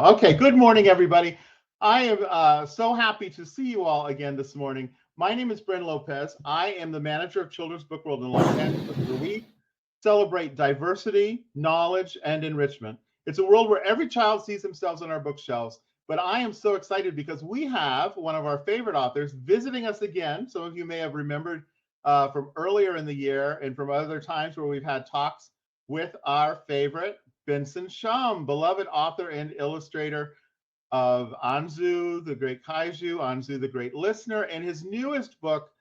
Okay, good morning, everybody. I am so happy to see you all again this morning. My name is Bren Lopez. I am the manager of Children's Book World in Los Angeles, where we celebrate diversity, knowledge, and enrichment. It's a world where every child sees themselves on our bookshelves. But I am so excited because we have one of our favorite authors visiting us again. Some of you may have remembered from earlier in the year and from other times where we've had talks with our favorite Benson Shum, beloved author and illustrator of Anzu the Great Kaiju, Anzu the Great Listener, and his newest book,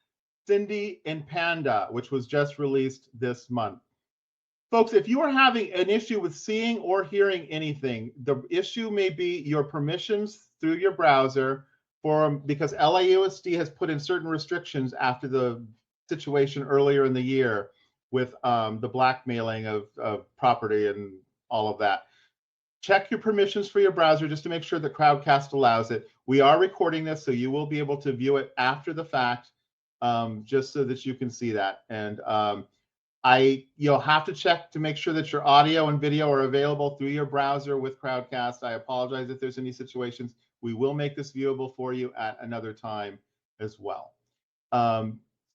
Cindy and Panda, which was just released this month. Folks, if you are having an issue with seeing or hearing anything, the issue may be your permissions through your browser because LAUSD has put in certain restrictions after the situation earlier in the year with the blackmailing of property and all of that. Check your permissions for your browser just to make sure that Crowdcast allows it. We are recording this, so you will be able to view it after the fact, just so that you can see that. And you'll have to check to make sure that your audio and video are available through your browser with Crowdcast. I apologize if there's any situations. We will make this viewable for you at another time as well.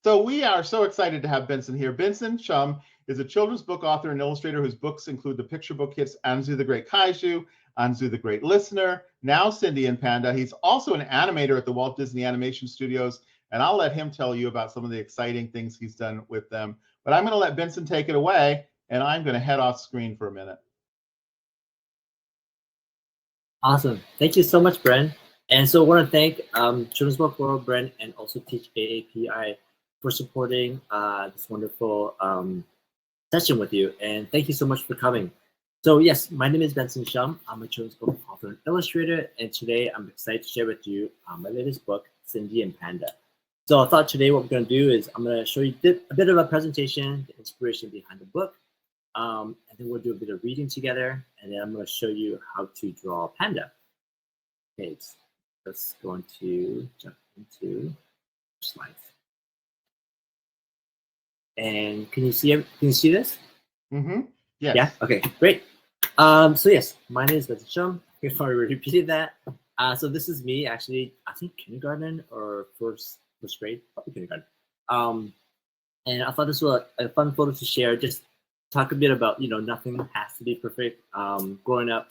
So we are so excited to have Benson here. Benson Shum is a children's book author and illustrator whose books include the picture book hits Anzu the Great Kaiju, Anzu the Great Listener, now Cindy and Panda. He's also an animator at the Walt Disney Animation Studios, and I'll let him tell you about some of the exciting things he's done with them. But I'm going to let Benson take it away, and I'm going to head off screen for a minute. Awesome. Thank you so much, Bren. And so I want to thank Children's Book World, Bren, and also TeachAAPI for supporting this wonderful session with you. And thank you so much for coming. So yes, my name is Benson Shum. I'm a children's book author and illustrator. And today I'm excited to share with you my latest book, Cindy and Panda. So I thought today what we're going to do is I'm going to show you a bit of a presentation, the inspiration behind the book. And then we'll do a bit of reading together. And then I'm going to show you how to draw a panda. Okay, let's go into jump into slides. And can you see this? Mm-hmm. Yes. Yeah. Okay. Great. So yes, my name is Benson Shum. If I repeated that. So this is me actually. I think kindergarten or first grade, probably kindergarten. And I thought this was a fun photo to share. Just talk a bit about nothing has to be perfect. Growing up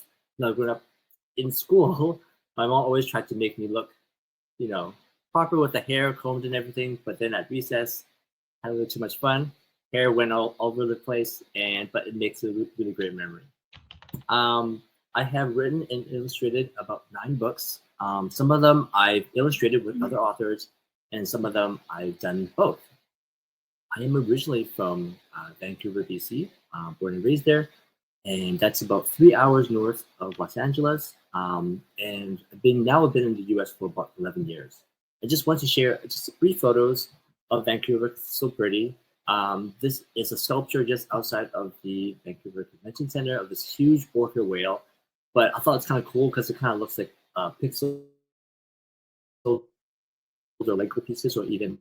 in school, my mom always tried to make me look, proper with the hair combed and everything. But then at recess, had a little too much fun. Hair went all over the place, but it makes a really great memory. I have written and illustrated about 9 books. Some of them I've illustrated with other authors, and some of them I've done both. I am originally from Vancouver, BC, born and raised there, and that's about 3 hours north of Los Angeles. And I've been in the US for about 11 years. I just want to share just brief photos of Vancouver. It's so pretty. This is a sculpture just outside of the Vancouver Convention Center of this huge orca whale. But I thought it's kind of cool because it kind of looks like pixels or like pieces or even.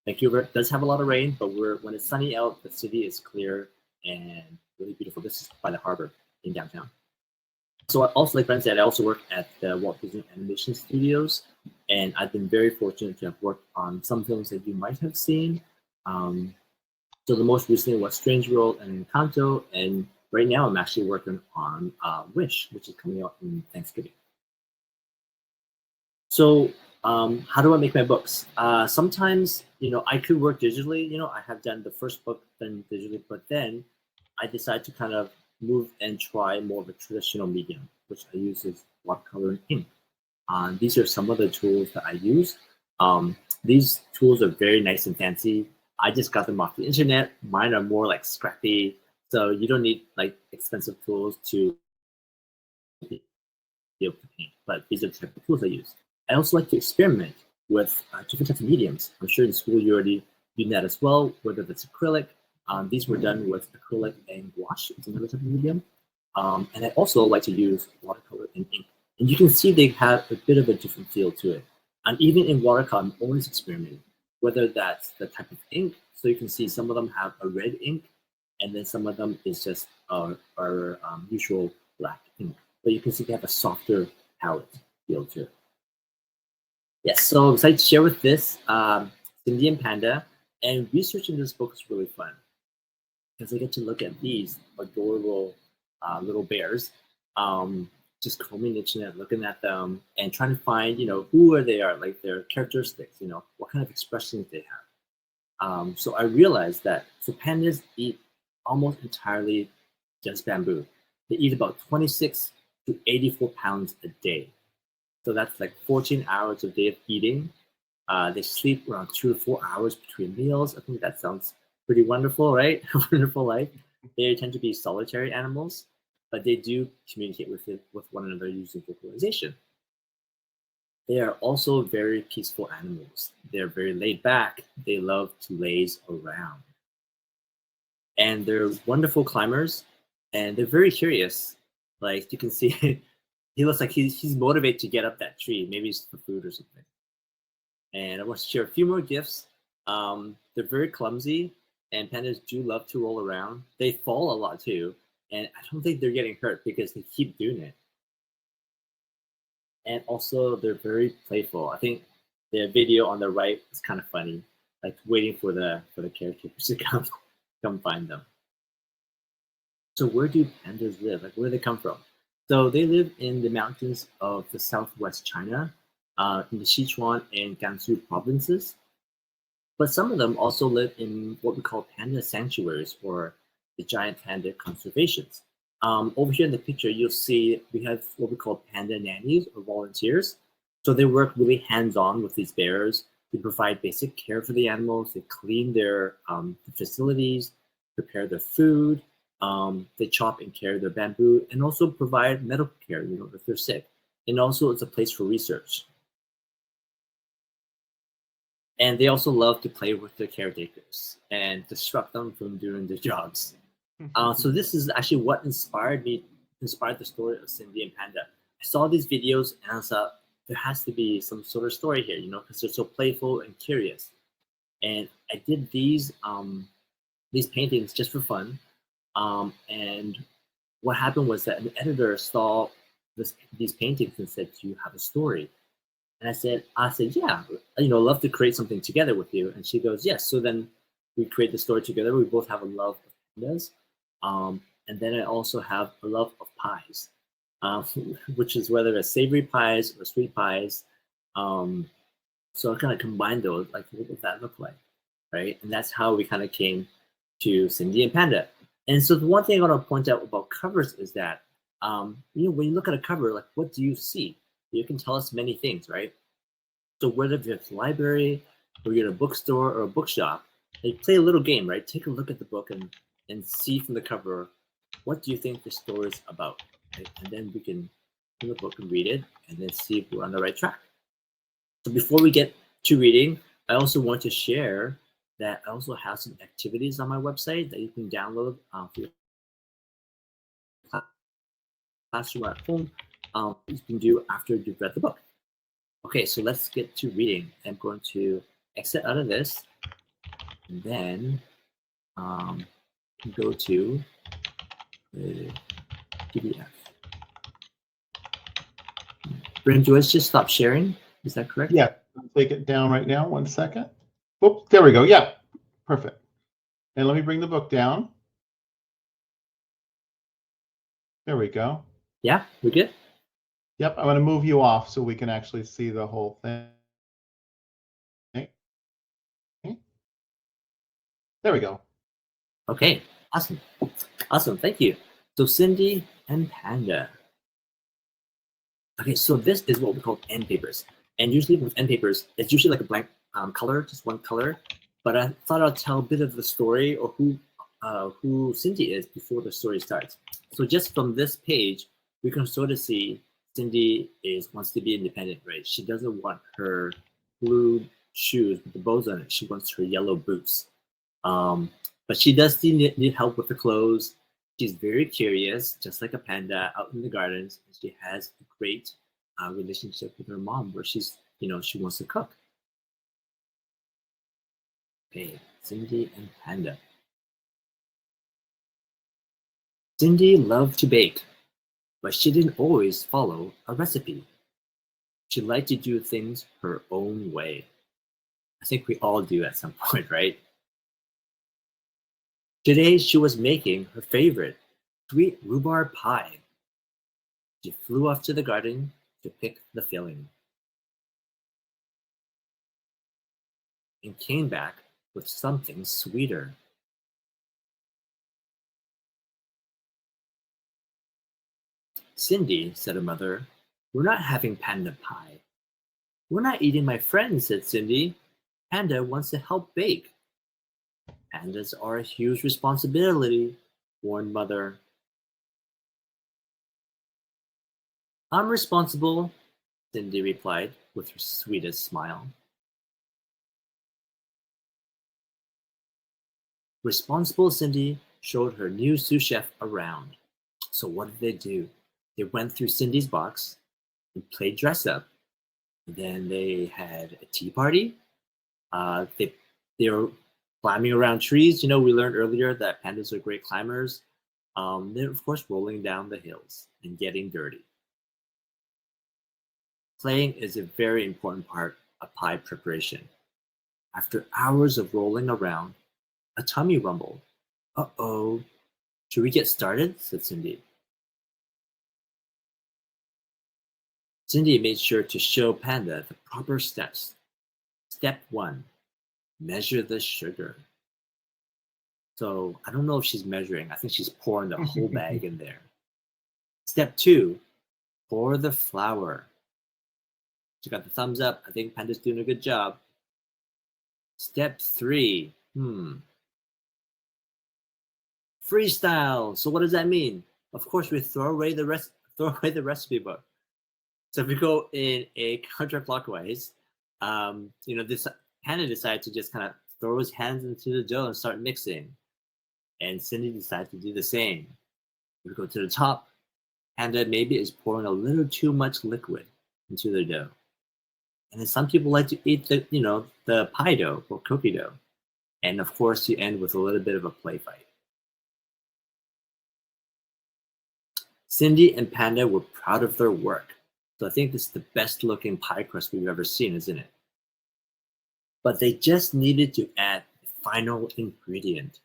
Vancouver does have a lot of rain, but when it's sunny out, the city is clear and really beautiful. This is by the harbor in downtown. So also, like Ben said, I also work at the Walt Disney Animation Studios, and I've been very fortunate to have worked on some films that you might have seen. So the most recently was Strange World and Encanto, and right now I'm actually working on Wish, which is coming out in Thanksgiving. So how do I make my books? Sometimes, I could work digitally. I have done the first book done digitally, but then I decided to kind of move and try more of a traditional medium, which I use is watercolor and ink. These are some of the tools that I use. These tools are very nice and fancy. I just got them off the internet. Mine are more like scrappy, so you don't need like expensive tools to be able to paint. But these are the type of tools I use. I also like to experiment with different types of mediums. I'm sure in school you already do that as well, whether that's acrylic. These were done with acrylic and gouache. It's another type of medium. And I also like to use watercolor and ink. And you can see they have a bit of a different feel to it. And even in watercolor, I'm always experimenting, whether that's the type of ink. So you can see some of them have a red ink, and then some of them is just our usual black ink. but you can see they have a softer palate feel to it. Yes, so I'm excited to share with this Cindy and Panda, and researching this book is really fun because I get to look at these adorable little bears, just combing the internet, looking at them, and trying to find, who are they are, like their characteristics, what kind of expressions they have. So I realized that pandas eat almost entirely just bamboo. They eat about 26 to 84 pounds a day. So that's like 14 hours a day of eating. They sleep around 2 to 4 hours between meals. I think that sounds pretty wonderful, right? Wonderful life. They tend to be solitary animals, but they do communicate with one another using vocalization. They are also very peaceful animals. They're very laid back. They love to laze around. And they're wonderful climbers, and they're very curious. Like you can see, he looks like he's motivated to get up that tree. Maybe it's for food or something. And I want to share a few more gifts. They're very clumsy, and pandas do love to roll around. They fall a lot too, and I don't think they're getting hurt because they keep doing it. And also, they're very playful. I think the video on the right is kind of funny, like waiting for the caretakers to come find them. So where do pandas live? Like where do they come from? So they live in the mountains of the southwest China, in the Sichuan and Gansu provinces. But some of them also live in what we call panda sanctuaries, or the giant panda conservations. Over here in the picture, you'll see we have what we call panda nannies, or volunteers. So they work really hands-on with these bears. They provide basic care for the animals. They clean their facilities, prepare their food. They chop and carry their bamboo, and also provide medical care, if they're sick. And also it's a place for research. And they also love to play with their caretakers and disrupt them from doing their jobs. So this is actually what inspired the story of Cindy and Panda. I saw these videos and I thought there has to be some sort of story here, because they're so playful and curious. And I did these paintings just for fun. And what happened was that an editor saw these paintings and said, "Do you have a story?" And I said, "Yeah, love to create something together with you." And she goes, "Yes." So then we create the story together. We both have a love of pandas. And then I also have a love of pies, which is whether it's savory pies or sweet pies. So I kind of combined those, like what would that look like, right? And that's how we kind of came to Cindy and Panda. And so the one thing I want to point out about covers is that, when you look at a cover, like what do you see? You can tell us many things, right? So whether it's a library, or you're at a bookstore or a bookshop, they play a little game, right? Take a look at the book and see from the cover, what do you think the story is about? Right? And then we can open the book and read it, and then see if we're on the right track. So before we get to reading, I also want to share that I also have some activities on my website that you can download for your classroom at home. You can do after you've read the book. Okay, so let's get to reading. I'm going to exit out of this, and then go to the PDF. Brent, do you just stop sharing? Is that correct? Yeah, I'll take it down right now. 1 second. Whoop, there we go. Yeah, perfect. And let me bring the book down. There we go. Yeah, we're good? Yep, I'm going to move you off so we can actually see the whole thing. There we go. Okay, awesome. Awesome, thank you. So Cindy and Panda. Okay, so this is what we call end papers. And usually with end papers, it's usually like a blank color, just one color. But I thought I'd tell a bit of the story, or who Cindy is before the story starts. So just from this page, we can sort of see Cindy wants to be independent, right? She doesn't want her blue shoes with the bows on it. She wants her yellow boots. But she does need help with the clothes. She's very curious, just like a panda out in the gardens. And she has a great relationship with her mom, where she wants to cook. Okay, Cindy and Panda. Cindy loved to bake. But she didn't always follow a recipe. She liked to do things her own way. I think we all do at some point, right? Today she was making her favorite, sweet rhubarb pie. She flew off to the garden to pick the filling and came back with something sweeter. Cindy, said her mother, we're not having Panda pie. We're not eating my friend, said Cindy. Panda wants to help bake. Pandas are a huge responsibility, warned Mother. I'm responsible, Cindy replied with her sweetest smile. Responsible Cindy showed her new sous chef around. So what did they do? They went through Cindy's box and played dress up. Then they had a tea party. They were climbing around trees. You know, we learned earlier that pandas are great climbers. They're, of course, rolling down the hills and getting dirty. Playing is a very important part of pie preparation. After hours of rolling around, a tummy rumbled. Uh-oh. Should we get started? Said Cindy. Cindy made sure to show Panda the proper steps. Step 1, measure the sugar. So I don't know if she's measuring. I think she's pouring the whole bag in there. Step 2, pour the flour. She got the thumbs up. I think Panda's doing a good job. Step 3, freestyle. So what does that mean? Of course, we throw away the recipe book. So if we go in a counterclockwise, this Panda decided to just kind of throw his hands into the dough and start mixing. And Cindy decided to do the same. If we go to the top, Panda maybe is pouring a little too much liquid into the dough. And then some people like to eat the pie dough or cookie dough. And of course, you end with a little bit of a play fight. Cindy and Panda were proud of their work. So I think this is the best looking pie crust we've ever seen, isn't it? But they just needed to add the final ingredient.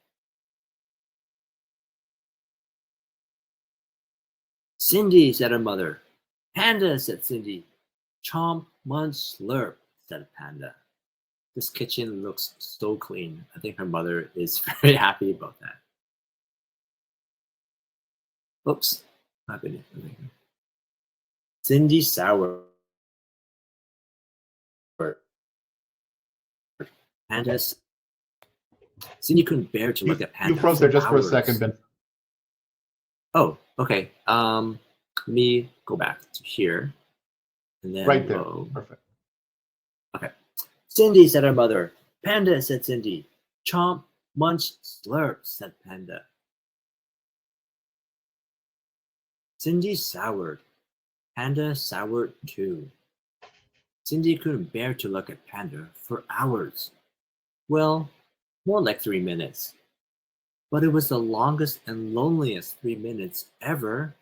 Cindy, said her mother. Panda, said Cindy. Chomp, munch, slurp, said Panda. This kitchen looks so clean. I think her mother is very happy about that. Oops, what happened? Cindy soured. Panda. Cindy couldn't bear to look at Panda. You froze there just for a second, Ben. Oh, okay. Let me go back to here. And then right there. Perfect. Okay. Cindy, said her mother. Panda, said Cindy. Chomp, munch, slurp, said Panda. Cindy soured. Panda soured too. Cindy couldn't bear to look at Panda for hours. Well, more like 3 minutes. But it was the longest and loneliest 3 minutes ever.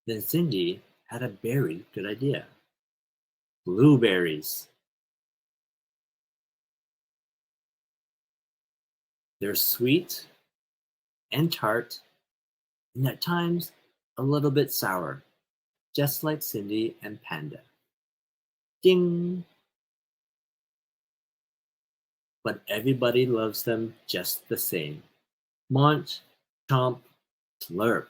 Then Cindy had a very good idea. Blueberries. They're sweet and tart, and at times a little bit sour, just like Cindy and Panda. Ding! But everybody loves them just the same. Munch, chomp, slurp.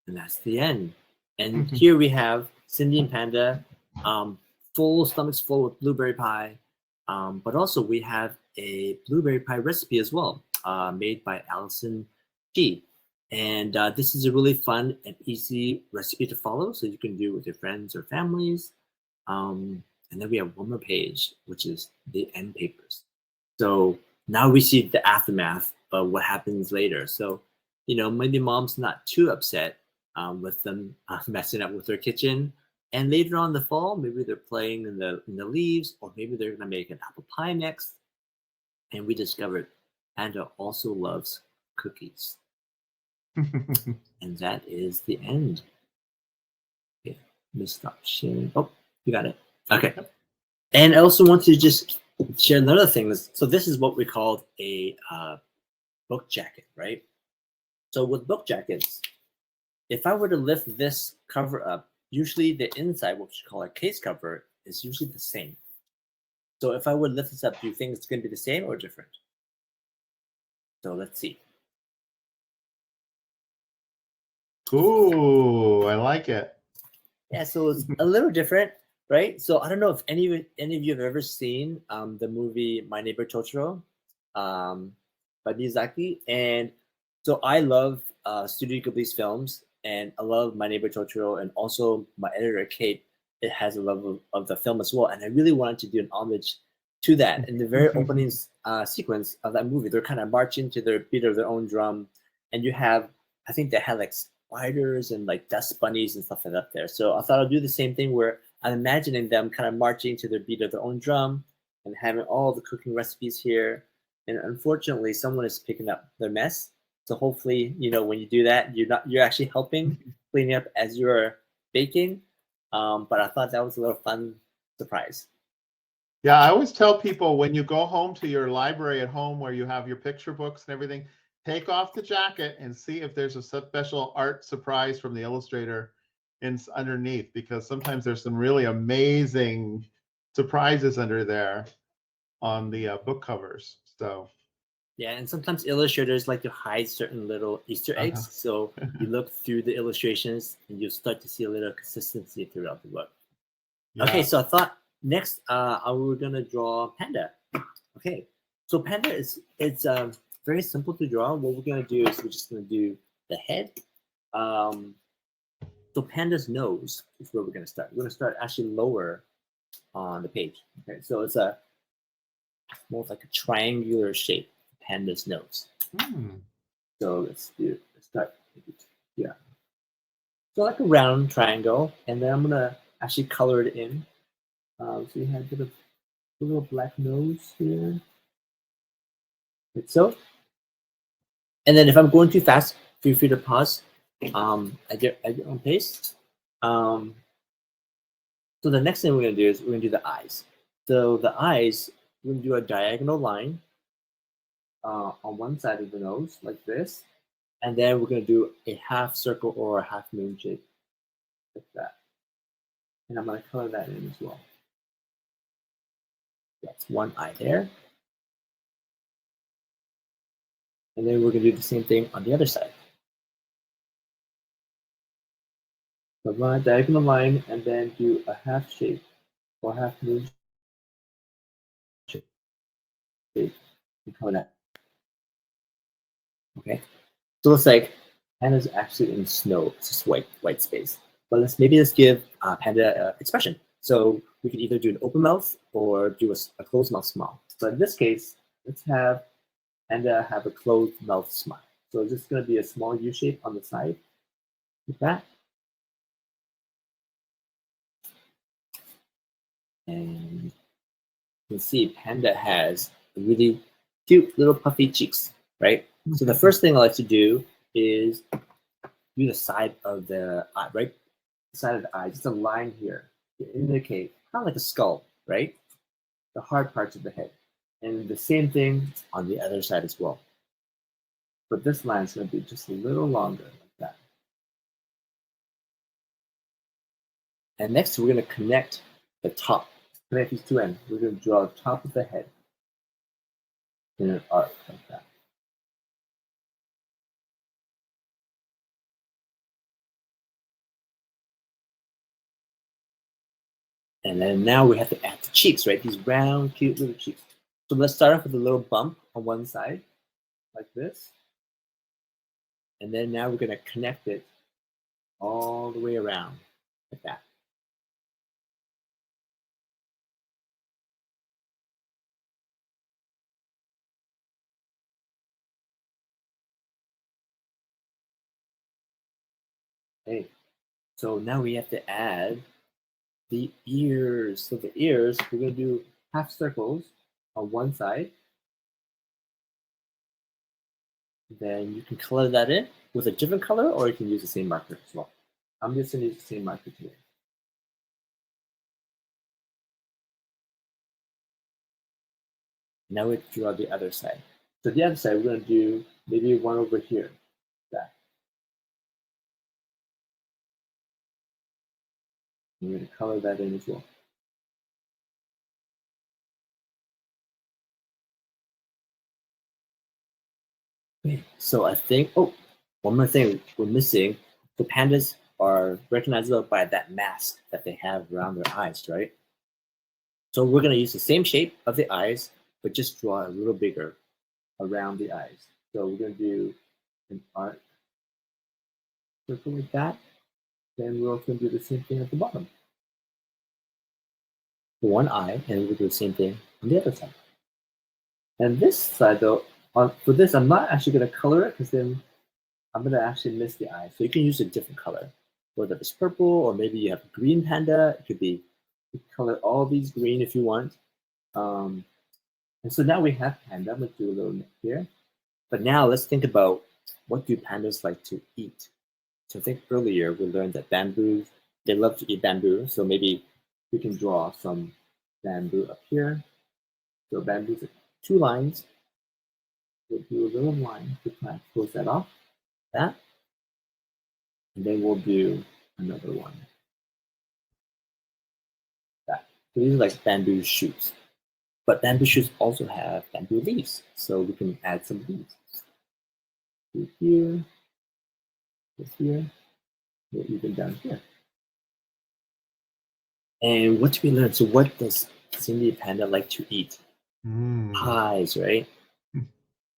And that's the end. And here we have Cindy and Panda, full stomachs full with blueberry pie. But also we have a blueberry pie recipe as well, made by Allison G. And this is a really fun and easy recipe to follow, so you can do it with your friends or families. And then we have one more page, which is the end papers. So now we see the aftermath of what happens later. So, maybe mom's not too upset with them messing up with their kitchen. And later on in the fall, maybe they're playing in the leaves, or maybe they're going to make an apple pie next. and we discovered Panda also loves cookies. And that is the end. Okay, let me stop sharing. Oh, you got it. Okay. And I also want to just share another thing. So this is what we called a book jacket, right? So with book jackets, if I were to lift this cover up, usually the inside, what we call a case cover, is usually the same. So if I would lift this up, do you think it's going to be the same or different? So let's see. Ooh, I like it. Yeah, so it's a little different, right? So I don't know if any of you have ever seen the movie My Neighbor Totoro by Miyazaki. And so I love Studio Ghibli's films, and I love My Neighbor Totoro, and also my editor, Kate, it has a love of the film as well. And I really wanted to do an homage to that. In the very opening sequence of that movie, they're kind of marching to their beat of their own drum. And you have, I think they had like spiders and like dust bunnies and stuff like that there. So I thought I'd do the same thing where I'm imagining them kind of marching to their beat of their own drum and having all the cooking recipes here. And unfortunately, someone is picking up their mess. So hopefully, when you do that, you're actually helping cleaning up as you're baking. But I thought that was a little fun surprise. Yeah, I always tell people when you go home to your library at home where you have your picture books and everything, take off the jacket and see if there's a special art surprise from the illustrator underneath, because sometimes there's some really amazing surprises under there on the book covers. So yeah, and sometimes illustrators like to hide certain little Easter eggs. So you look through the illustrations and you start to see a little consistency throughout the book. Yeah. Okay, so I thought next we're gonna draw Panda. Okay, so Panda it's very simple to draw. What we're gonna do is we're just gonna do the head. So Panda's nose is where we're gonna start. We're gonna start actually lower on the page. Okay, so it's a more like a triangular shape. Panda's nose. So let's start here. So like a round triangle, and then I'm gonna actually color it in. So you have a little black nose here, like so. And then if I'm going too fast, feel free to pause at your own pace. So the next thing we're gonna do is we're gonna do the eyes. So the eyes, we're gonna do a diagonal line on one side of the nose, like this. And then we're going to do a half circle or a half moon shape, like that. And I'm going to color that in as well. That's one eye there. And then we're going to do the same thing on the other side. So run a diagonal line and then do a half shape or half moon shape. And color that. Okay. So it's like Panda's actually in snow. It's just white space. But let's give Panda expression. So we can either do an open mouth or do a closed mouth smile. So in this case, let's have Panda have a closed mouth smile. So it's just going to be a small U shape on the side, like that. And you can see Panda has really cute little puffy cheeks, right? So the first thing I like to do is do the side of the eye, right? The side of the eye, just a line here to indicate kind of like a skull, right? The hard parts of the head. And the same thing on the other side as well. But this line is going to be just a little longer, like that. And next, we're going to connect the top. Connect these two ends. We're going to draw the top of the head in an arc like that. And then now we have to add the cheeks, right? These round, cute little cheeks. So let's start off with a little bump on one side, like this. And then now we're going to connect it all the way around, like that. Okay, so now we have to add the ears. So the ears, we're going to do half circles on one side. Then you can color that in with a different color, or you can use the same marker as well. I'm just going to use the same marker today. Now we draw the other side. So the other side, we're going to do maybe one over here. That. We're going to color that in as well. Okay, so I think, oh, one more thing we're missing. The pandas are recognizable by that mask that they have around their eyes, right? So we're going to use the same shape of the eyes, but just draw a little bigger around the eyes. So we're going to do an arc circle like that. Then we're also going to do the same thing at the bottom. One eye, and we'll do the same thing on the other side. And this side, though, for this, I'm not actually going to color it because then I'm going to actually miss the eye. So you can use a different color, whether it's purple or maybe you have a green panda. It could be, you can color all these green if you want. And so now we have panda. I'm going to do a little bit here. But now let's think about, what do pandas like to eat? So I think earlier we learned that bamboo, they love to eat bamboo. So maybe we can draw some bamboo up here. So bamboo's 2 lines. We'll do a little line to kind of close that off. That. And then we'll do another one. That. So these are like bamboo shoots. But bamboo shoots also have bamboo leaves. So we can add some leaves. Do here, this here, or even down here. And what do we learn? So what does Cindy Panda like to eat? Pies, right?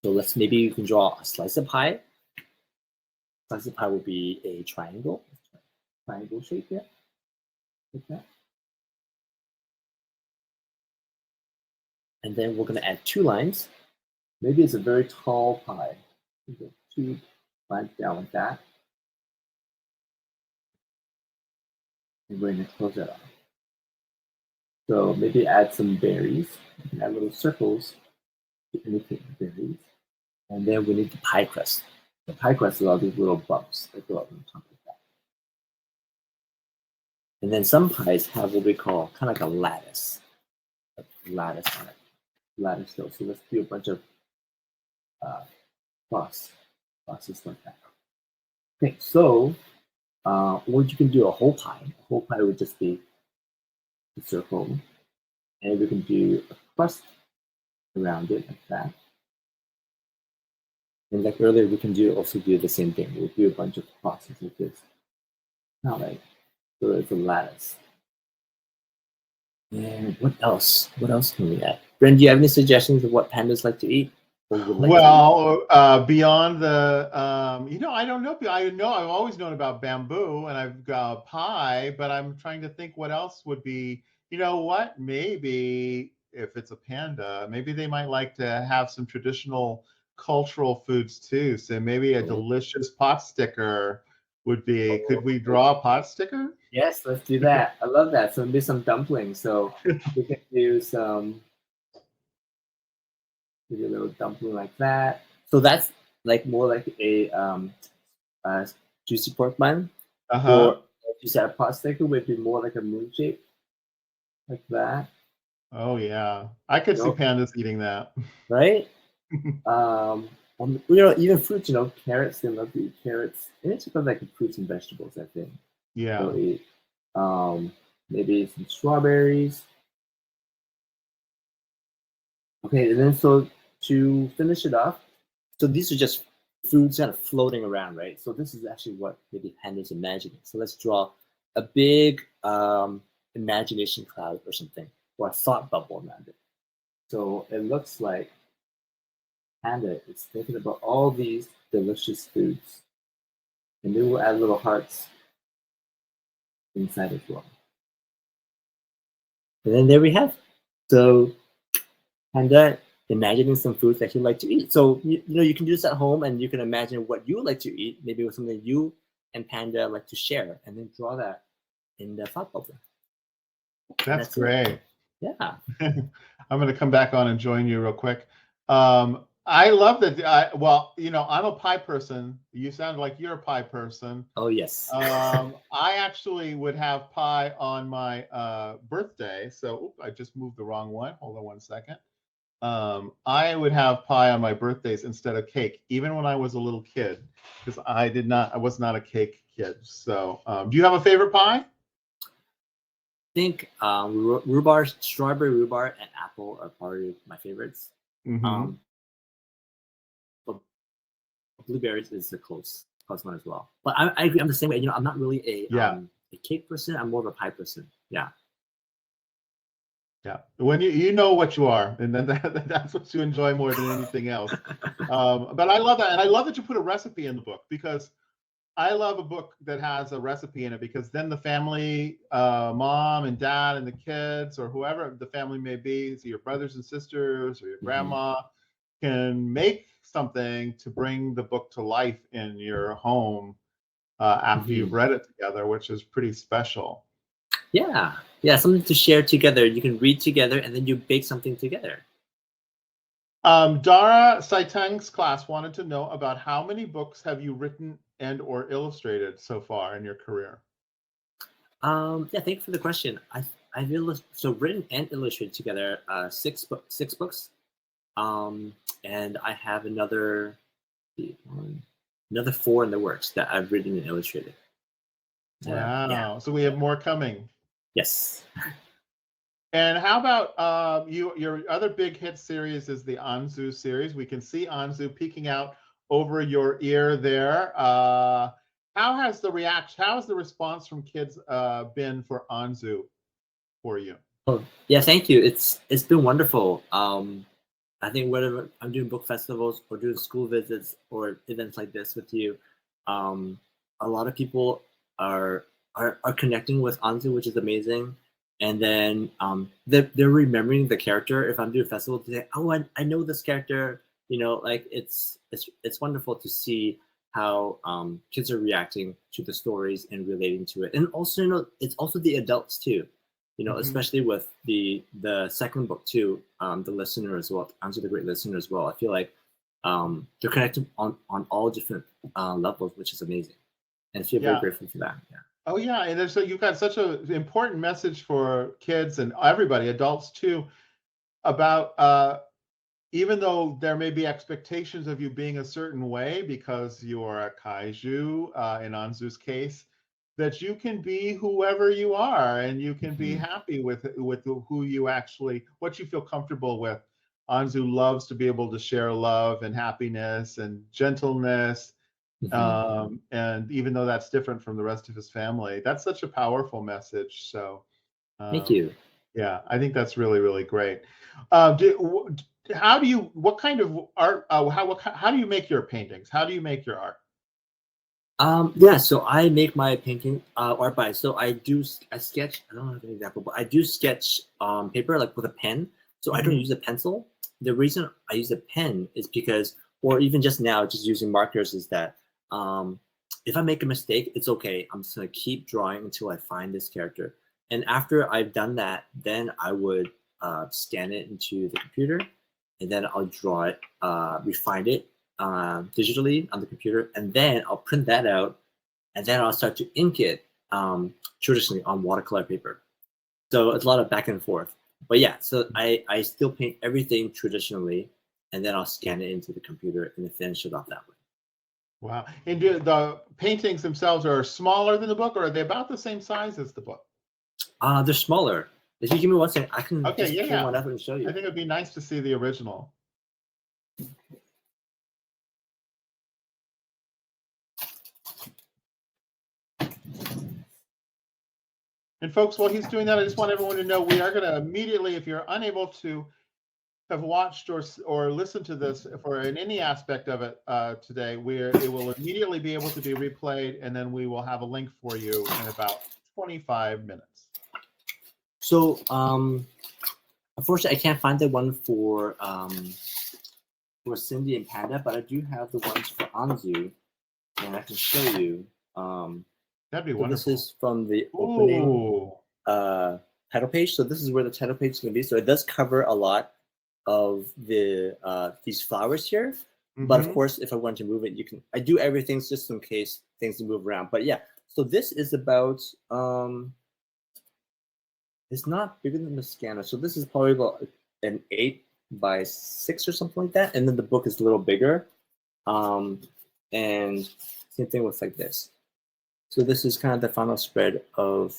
So let's, maybe you can draw a slice of pie. Slice of pie will be a triangle shape here, like that. And then we're going to add 2 lines. Maybe it's a very tall pie. 2 lines down like that. And we're going to close that off. So maybe add some berries. You can add little circles to indicate the berries. And then we need the pie crust. The pie crust is all these little bumps that go up on top of that. And then some pies have what we call kind of like a lattice on it. Lattice though. So let's do a bunch of crosses like that. Okay, so or you can do a whole pie. A whole pie would just be a circle, and we can do a crust around it like that. And like earlier, we can also do the same thing. We'll do a bunch of crosses like this. All right, so it's a lattice. And what else? What else can we add? Bren, do you have any suggestions of what pandas like to eat? Beyond the, I don't know. I know I've always known about bamboo, and I've got pie, but I'm trying to think what else would be. You know what? Maybe if it's a panda, maybe they might like to have some traditional cultural foods too. So maybe a delicious pot sticker would be. Could we draw a pot sticker? Yes, let's do that. I love that. So maybe some dumplings. So we can do some. Maybe a little dumpling like that. So that's like more like a juicy pork bun. Or if you said a pot sticker, would be more like a moon shape, like that. Oh yeah, I could see pandas eating that. Right? Even fruits. Carrots. They love to eat carrots. And it's about like fruits and vegetables, I think. Yeah. They'll eat. Maybe some strawberries. Okay, and then so to finish it off, so these are just foods kind of floating around, right? So this is actually what maybe pandas imagining. So let's draw a big imagination cloud or something, or a thought bubble around it. So it looks like Panda is thinking about all these delicious foods, and then we'll add little hearts inside as well. And then there we have. So Panda imagining some foods that he'd like to eat. So you can do this at home, and you can imagine what you would like to eat, maybe with something you and Panda like to share, and then draw that in the thought bubble. That's great. Yeah. I'm going to come back on and join you real quick. I love that. Well, I'm a pie person. You sound like you're a pie person. Oh yes. I actually would have pie on my birthday. So I just moved the wrong one. Hold on one second. I would have pie on my birthdays instead of cake, even when I was a little kid, because I was not a cake kid. So, do you have a favorite pie? Think rhubarb, strawberry rhubarb, and apple are probably my favorites. Mm-hmm. But blueberries is the close one as well. But I agree. I'm the same way. I'm not really a cake person. I'm more of a pie person. Yeah. Yeah. When you know what you are, and then that's what you enjoy more than anything else. But I love that, and I love that you put a recipe in the book, because I love a book that has a recipe in it, because then the family, mom and dad and the kids, or whoever the family may be, so your brothers and sisters or your grandma, can make something to bring the book to life in your home after you've read it together, which is pretty special. Yeah. Yeah. Something to share together. You can read together and then you bake something together. Dara Saitang's class wanted to know about how many books have you written and or illustrated so far in your career? Yeah, thank you for the question. I've written and illustrated together 6 books. And I have another 4 in the works that I've written and illustrated. Wow. Yeah. So we have more coming. Yes. And how about your other big hit series is the Anzu series. We can see Anzu peeking out over your ear there. How has the response from kids been for Anzu for you? Oh, yeah, thank you. It's been wonderful. I think whenever I'm doing book festivals or doing school visits or events like this with you, a lot of people are connecting with Anzu, which is amazing. And then they're remembering the character. If I'm doing a festival, they say, "Oh, I know this character." Like it's wonderful to see how kids are reacting to the stories and relating to it. And also, it's also the adults too. Especially with the second book too, the listener as well, Anzu the Great Listener as well. I feel like they're connected on all different levels, which is amazing, and I feel very grateful for that. Yeah. Oh yeah, and you've got such an important message for kids and everybody, adults too, about even though there may be expectations of you being a certain way because you are a kaiju, in Anzu's case, that you can be whoever you are and you can be happy with who you what you feel comfortable with. Anzu loves to be able to share love and happiness and gentleness. And even though that's different from the rest of his family, that's such a powerful message. So, Thank you. yeah, I think that's really, really great. What kind of art, how do you make your paintings? How do you make your art? Yeah, so I make my painting art by, so I sketch. I don't have an example, but I do sketch paper like with a pen. So I don't use a pencil. The reason I use a pen is because, or even just now, just using markers, is that if I make a mistake, it's okay. I'm just gonna keep drawing until I find this character. And after I've done that, then I would scan it into the computer, and then I'll draw it, refine it digitally on the computer, and then I'll print that out, and then I'll start to ink it traditionally on watercolor paper. So it's a lot of back and forth. But yeah, so I still paint everything traditionally, and then I'll scan it into the computer and then finish it off that way. Wow. And do the paintings themselves are smaller than the book, or are they about the same size as the book? They're smaller. If you give me one second, I can just pull one up and show you. I think it'd be nice to see the original. And folks, while he's doing that, I just want everyone to know we are going to immediately, if you're unable to have watched or listened to this for in any aspect of it today, it will immediately be able to be replayed, and then we will have a link for you in about 25 minutes. So unfortunately, I can't find the one for Cindy and Panda, but I do have the ones for Anzu, and I can show you. That'd be so wonderful. This is from the opening title page. So this is where the title page is going to be. So it does cover a lot. of these flowers here. But of course, if I want to move it, I do everything just in case things move around. But yeah, so this is about, it's not bigger than the scanner. So this is probably about an 8x6 or something like that. And then the book is a little bigger. And same thing with like this. So this is kind of the final spread of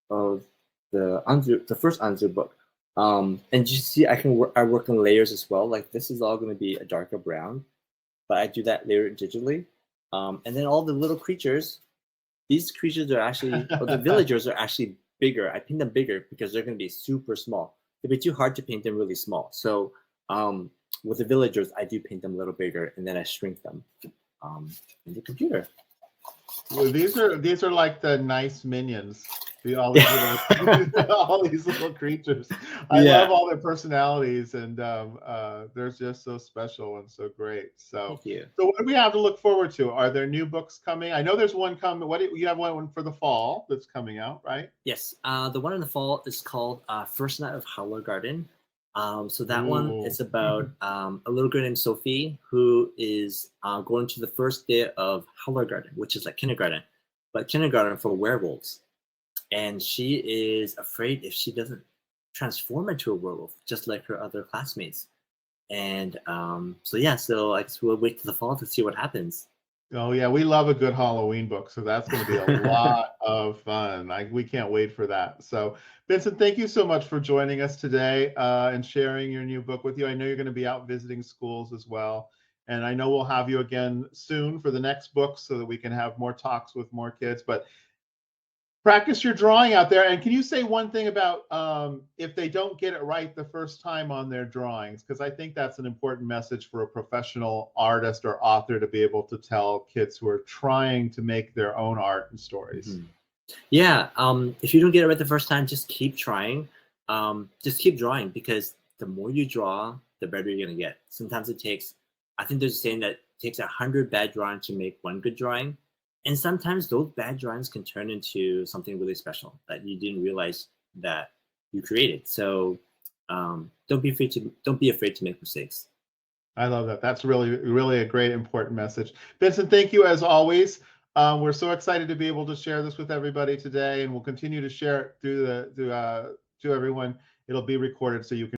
the first Anzu book. And you see, I work in layers as well. Like this is all going to be a darker brown, but I do that layer digitally. And then all the little creatures, these creatures are actually, or the villagers are actually bigger. I paint them bigger because they're going to be super small. It'd be too hard to paint them really small. So with the villagers, I do paint them a little bigger, and then I shrink them in the computer. Well, these are like the nice minions. All these little creatures. I love all their personalities, and they're just so special and so great. So, thank you. So what do we have to look forward to? Are there new books coming? I know there's one coming. You have one for the fall that's coming out, right? Yes, the one in the fall is called First Night of Howler Garden. So that one is about a little girl named Sophie who is going to the first day of Howler Garden, which is like kindergarten, but kindergarten for werewolves. And she is afraid if she doesn't transform into a werewolf, just like her other classmates. And so I guess we'll wait till the fall to see what happens. Oh yeah, we love a good Halloween book, so that's going to be a lot of fun. We can't wait for that. So, Benson, thank you so much for joining us today and sharing your new book with you. I know you're going to be out visiting schools as well, and I know we'll have you again soon for the next book so that we can have more talks with more kids. But practice your drawing out there. And can you say one thing about if they don't get it right the first time on their drawings? Because I think that's an important message for a professional artist or author to be able to tell kids who are trying to make their own art and stories. Yeah, if you don't get it right the first time, just keep trying. Just keep drawing, because the more you draw, the better you're going to get. Sometimes it takes, I think there's a saying that it takes 100 bad drawings to make one good drawing. And sometimes those bad drawings can turn into something really special that you didn't realize that you created. So don't be afraid to make mistakes. I love that. That's really, really a great, important message. Benson, thank you as always. We're so excited to be able to share this with everybody today, and we'll continue to share it to everyone. It'll be recorded so you can